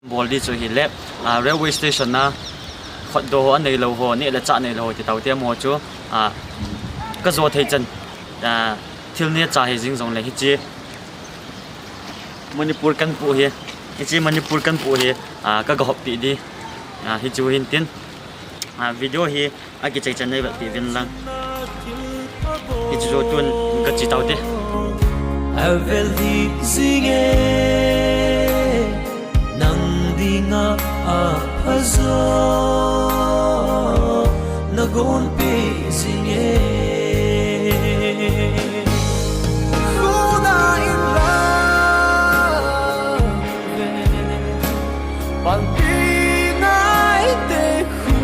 bol đi cho hi le railway station na khot do an nei lo ho ni la cha nei lo ti tau te mo chu ka zo thei chan thil ne cha he jing jong le hi chi Manipur kan pu hi chi Manipur kan pu hi ka ga hop ti di hi chu hin tin video hi a ki chai chan nei ba ti vin lang hi chu tun ka chi tau te avel hi singe nang dinga a phazo nagon pe singe khuda in love pan pinai te khu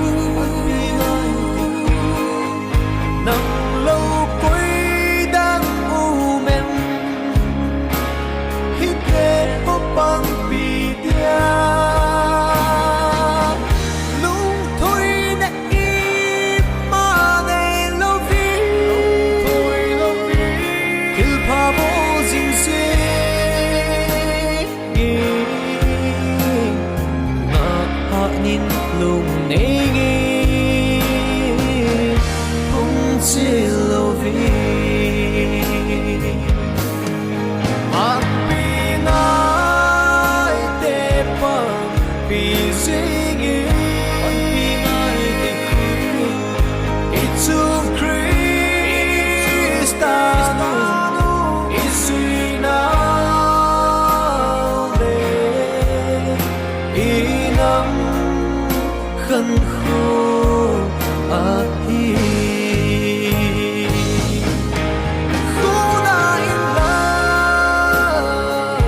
nang lâu quay đang u men hít về hốc băng bị dia lung thôi đã im mà này lâu vi Thilphabol dinh dê ngã hạ nín lung nê nghe không chỉ lâu vi mang pinai te pang pi zingi itu Kristanu isinau le inam khan kho ahi khuda in love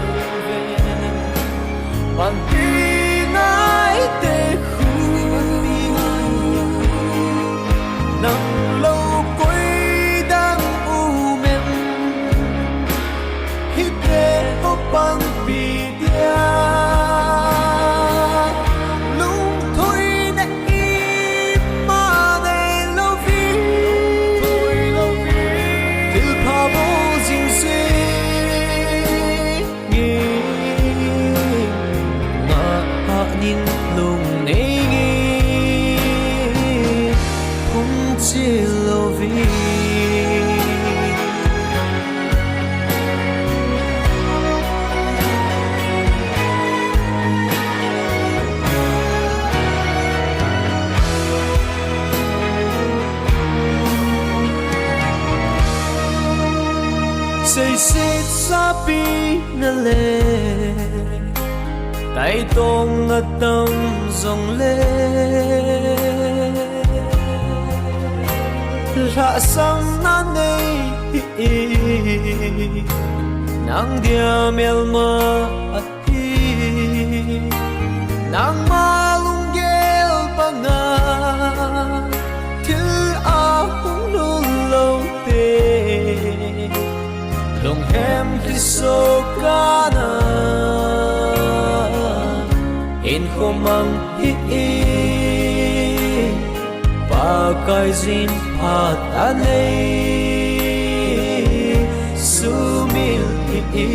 pan pinai te khu nang lâu quay đang u men hít về hốc băng bị dia lung thôi đã im mà này lâu vi Thilphabol dinh dê nghe ngã hạ nín lung nê nghe không chỉ lâu vi say xít sa pi na le tay tông ngất tâm dòng lê ra sang na nei nang dia mel ma ati nang malung gel banga til a hung lu lâu te long hem hiso kana in khomang hi pa kai zin phatthei sumil hi